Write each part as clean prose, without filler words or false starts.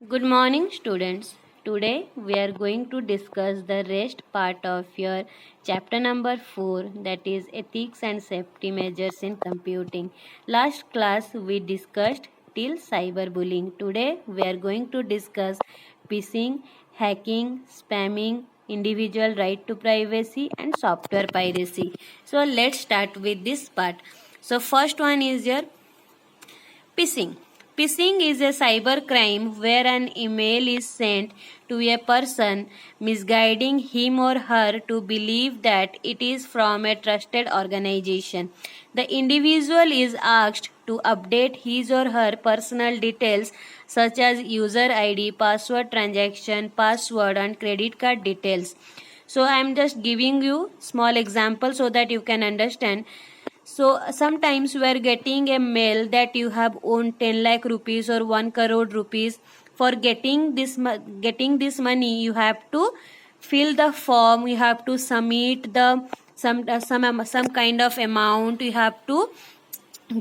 Good morning, students. Today we are going to discuss the rest part of your chapter number 4, that is Ethics and Safety Measures in Computing. Last class we discussed till cyberbullying. Today we are going to discuss phishing, hacking, spamming, individual right to privacy, and software piracy. So let's start with this part. So first one is your phishing. Phishing is a cybercrime where an email is sent to a person misguiding him or her to believe that it is from a trusted organization. The individual is asked to update his or her personal details such as user ID, password, transaction, password, and credit card details. So I am just giving you small example so that you can understand. So sometimes we are getting a mail that you have owned 10 lakh rupees or 1 crore rupees. For getting this money, you have to fill the form. You have to submit the some kind of amount. You have to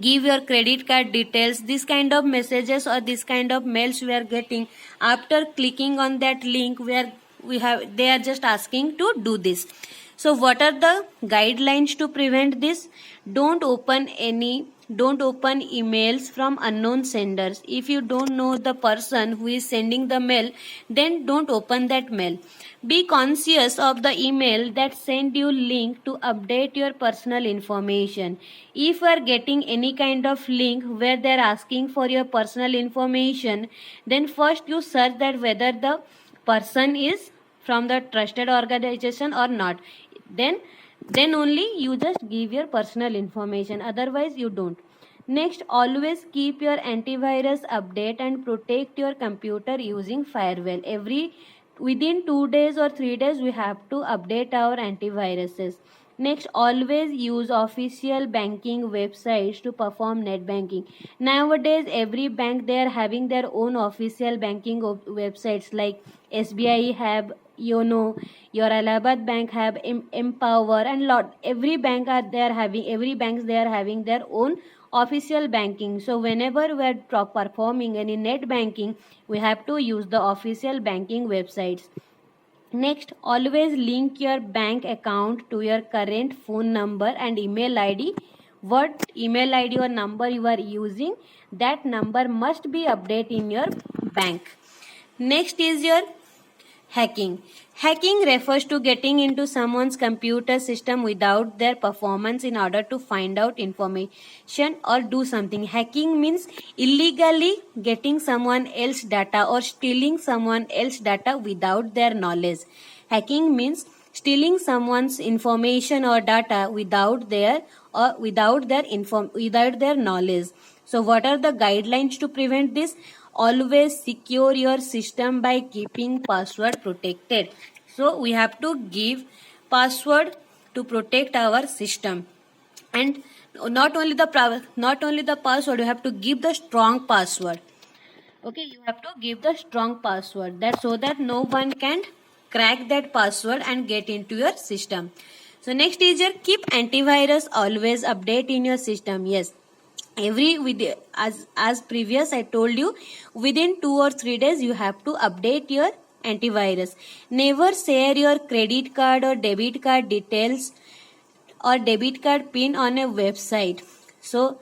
give your credit card details. This kind of messages or this kind of mails we are getting after clicking on that link where they are just asking to do this. So what are the guidelines to prevent this? Don't open emails from unknown senders. If you don't know the person who is sending the mail, then don't open that mail. Be conscious of the email that send you link to update your personal information. If you are getting any kind of link where they are asking for your personal information, then first you search that whether the person is from the trusted organization or not. Then then only you just give your personal information, otherwise you don't. Next, always keep your antivirus update and protect your computer using firewall. Every within 2 days or 3 days we have to update our antiviruses. Next, always use official banking websites to perform net banking. Nowadays every bank they are having their own official banking websites, like SBI have Yono, your Allahabad bank have Empower, and lot every bank are they are having every banks they are having their own official banking. So whenever we are performing any net banking, we have to use the official banking websites. Next, always link your bank account to your current phone number and email ID. What email ID or number you are using, that number must be updated in your bank. Next is your hacking. Hacking refers to getting into someone's computer system without their performance in order to find out information or do something. Hacking means illegally getting someone else's data or stealing someone else's data without their knowledge. Hacking means stealing someone's information or data without their knowledge. So what are the guidelines to prevent this? Always secure your system by keeping password protected. So we have to give password to protect our system. And not only the password, you have to give the strong password. Okay, you have to give the strong password, that so that no one can crack that password and get into your system. So next is your keep antivirus always update in your system. Yes, every with as previous I told you, within 2 or 3 days you have to update your antivirus. Never share your credit card or debit card details or debit card pin on a website. So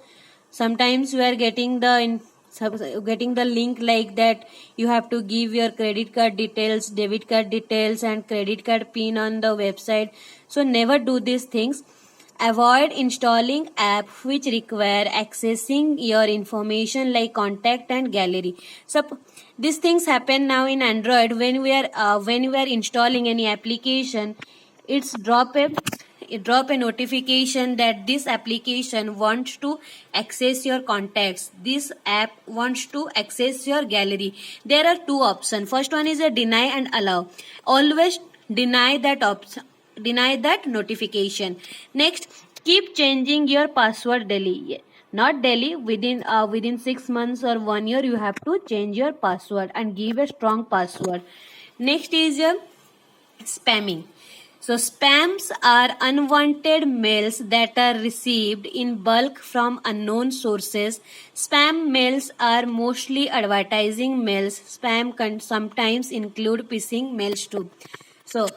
sometimes we are getting the link like that you have to give your credit card details, debit card details, and credit card pin on the website. So never do these things. Avoid installing apps which require accessing your information like contact and gallery. So these things happen now in Android. When we are installing any application, it's drop a notification that this application wants to access your contacts, this app wants to access your gallery. There are two options. First one is a deny and allow. Always deny that option, deny that notification. Next, keep changing your password daily. Not daily, within 6 months or 1 year you have to change your password and give a strong password. Next is your spamming. So spams are unwanted mails that are received in bulk from unknown sources. Spam mails are mostly advertising mails. Spam can sometimes include phishing mails too. So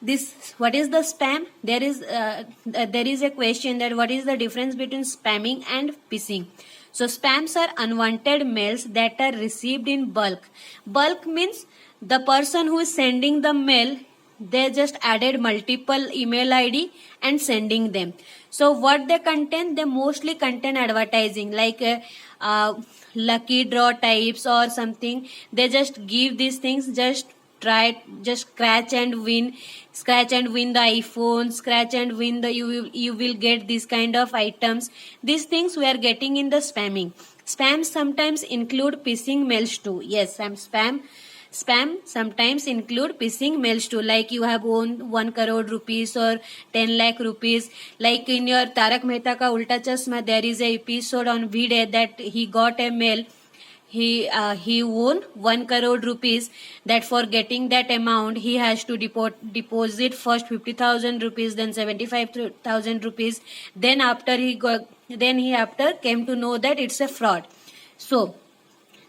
this, what is the spam? There is a question that what is the difference between spamming and phishing. So spams are unwanted mails that are received in bulk. Bulk means the person who is sending the mail, they just added multiple email ID and sending them. So what they contain? They mostly contain advertising like lucky draw types or something. They just give these things, just scratch and win the iPhone, scratch and win the, you will get this kind of items. These things we are getting in the spamming. Spam sometimes include phishing mails too. Yes, spam sometimes include phishing mails too, like you have won 1 crore rupees or 10 lakh rupees. Like in your Tarak Mehta Ka Ulta Chashma, there is a episode on video that he got a mail. He won 1 crore rupees, that for getting that amount he has to deposit first 50,000 rupees, then 75,000 rupees. Then after he after came to know that it's a fraud. So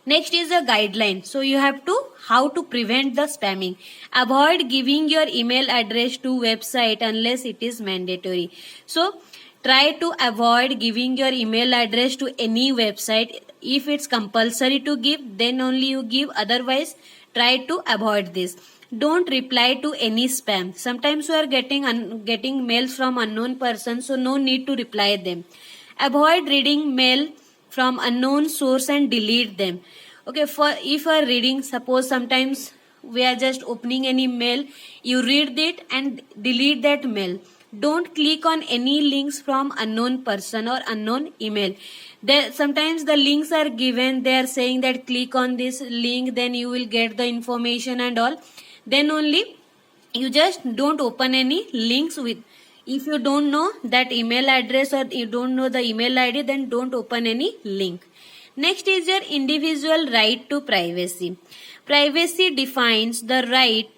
next is a guideline. So you have to how to prevent the spamming. Avoid giving your email address to website unless it is mandatory. So try to avoid giving your email address to any website. If it's compulsory to give, then only you give. Otherwise, try to avoid this. Don't reply to any spam. Sometimes you are getting mails from unknown persons, so no need to reply them. Avoid reading mail from unknown source and delete them. Okay, for if you are reading, suppose sometimes we are just opening any mail, you read it and delete that mail. Don't click on any links from unknown person or unknown email. There sometimes the links are given, they are saying that click on this link, then you will get the information and all. Then only you just don't open any links with. If you don't know that email address or you don't know the email ID, then don't open any link. Next is your individual right to privacy. Privacy defines the right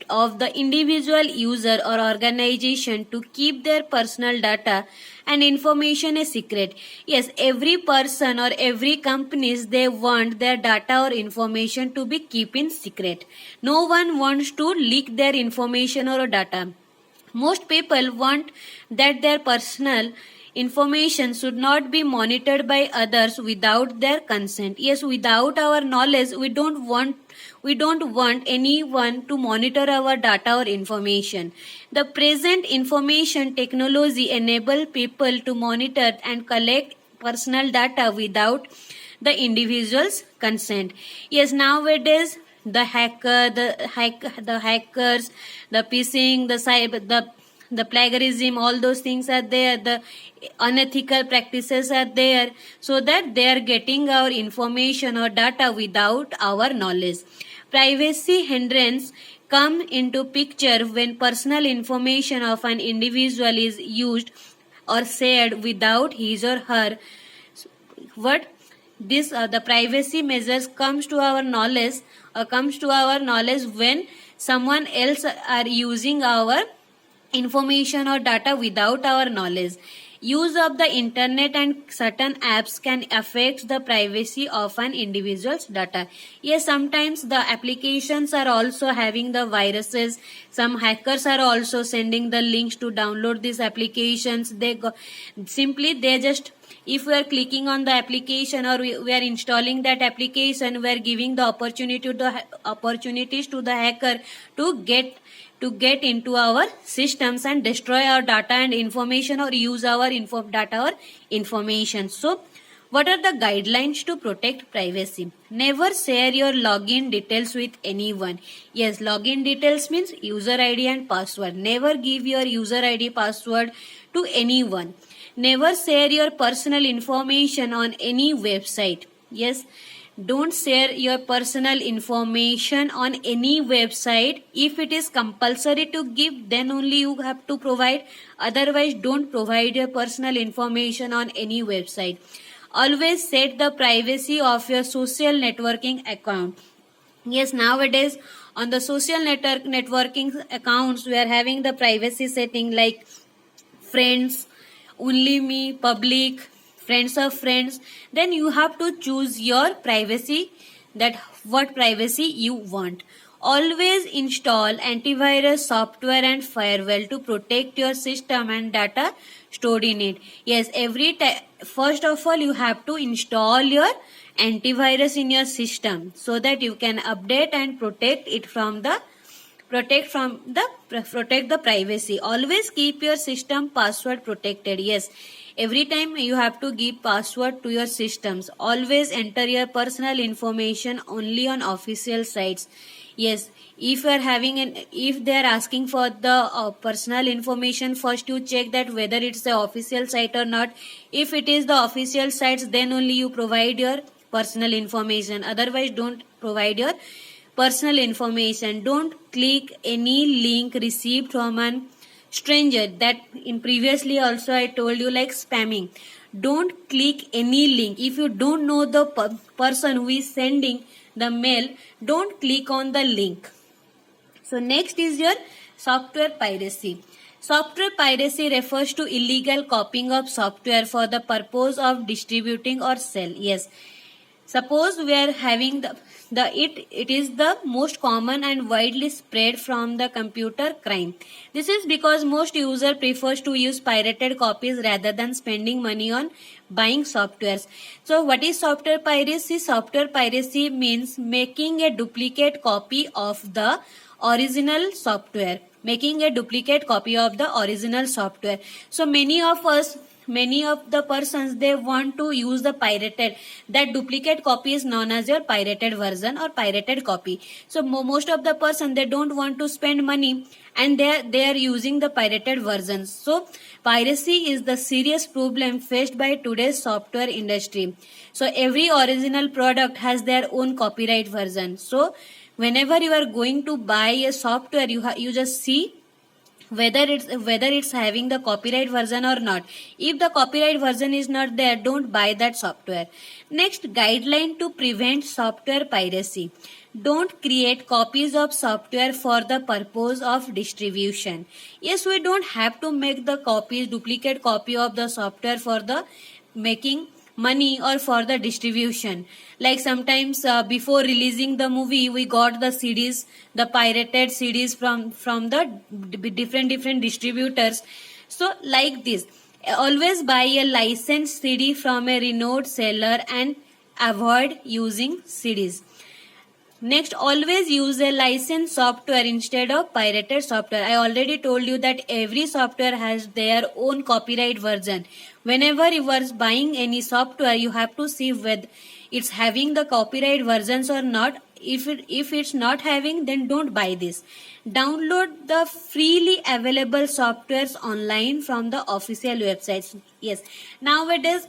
of the individual user or organization to keep their personal data and information a secret. Yes, every person or every companies, they want their data or information to be kept in secret. No one wants to leak their information or data. Most people want that their personal information should not be monitored by others without their consent. Yes, without our knowledge, we don't want anyone to monitor our data or information. The present information technology enable people to monitor and collect personal data without the individual's consent. Yes, nowadays the hackers, the phishing, the cyber, the plagiarism, all those things are there, the unethical practices are there, so that they are getting our information or data without our knowledge. Privacy hindrance come into picture when personal information of an individual is used or shared without his or her what this the privacy measures comes to our knowledge when someone else are using our information or data without our knowledge. Use of the internet and certain apps can affect the privacy of an individual's data. Yes, sometimes the applications are also having the viruses. Some hackers are also sending the links to download these applications. They just, if we are clicking on the application or we are installing that application, we are giving the opportunities to the hacker to get into our systems and destroy our data and information or use our data or information. So what are the guidelines to protect privacy? Never share your login details with anyone. Yes, login details means user ID and password. Never give your user ID password to anyone. Never share your personal information on any website. Yes, don't share your personal information on any website. If it is compulsory to give, then only you have to provide. Otherwise, don't provide your personal information on any website. Always set the privacy of your social networking account. Yes, nowadays on the social networking accounts, we are having the privacy setting like friends, only me, public, friends of friends. Then you have to choose your privacy, that what privacy you want. Always install antivirus software and firewall to protect your system and data stored in it. Yes, first of all you have to install your antivirus in your system so that you can update and protect the privacy. Always keep your system password protected. Yes, every time you have to give password to your systems. Always enter your personal information only on official sites. Yes, if they are asking for the personal information, first you check that whether it's the official site or not. If it is the official sites, then only you provide your personal information. Otherwise, don't provide your personal information. Don't click any link received from an stranger. That in previously also I told you, like spamming. Don't click any link. If you don't know the person who is sending the mail, don't click on the link. So next is your software piracy. Software piracy refers to illegal copying of software for the purpose of distributing or sell. Yes, suppose we are having it is the most common and widely spread from the computer crime. This is because most user prefers to use pirated copies rather than spending money on buying softwares. So what is software piracy? Software piracy means making a duplicate copy of the original software. Making a duplicate copy of the original software. So many of the persons, they want to use the pirated, that duplicate copy is known as your pirated version or pirated copy. So most of the person, they don't want to spend money and they are using the pirated versions. So piracy is the serious problem faced by today's software industry. So every original product has their own copyright version. So whenever you are going to buy a software, you just see whether it's having the copyright version or not. If the copyright version is not there, don't buy that software. Next, guideline to prevent software piracy. Don't create copies of software for the purpose of distribution. Yes, we don't have to make the duplicate copy of the software for the making money or for the distribution. Like sometimes before releasing the movie, we got the CDs, the pirated CDs from the different distributors. So like this, always buy a licensed CD from a renowned seller and avoid using CDs. Next, always use a licensed software instead of pirated software. I already told you that every software has their own copyright version. Whenever you are buying any software, you have to see whether it's having the copyright versions or not. If it's not having, then don't buy this. Download the freely available softwares online from the official websites. Yes, nowadays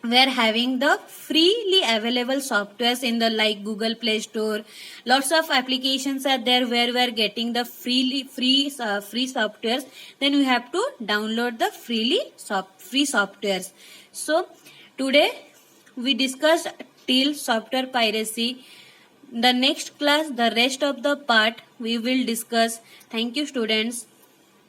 we are having the freely available softwares in the like Google Play Store. Lots of applications are there where we are getting the free softwares. Then we have to download the free softwares. So today we discussed till software piracy. The next class, the rest of the part we will discuss. Thank you, students.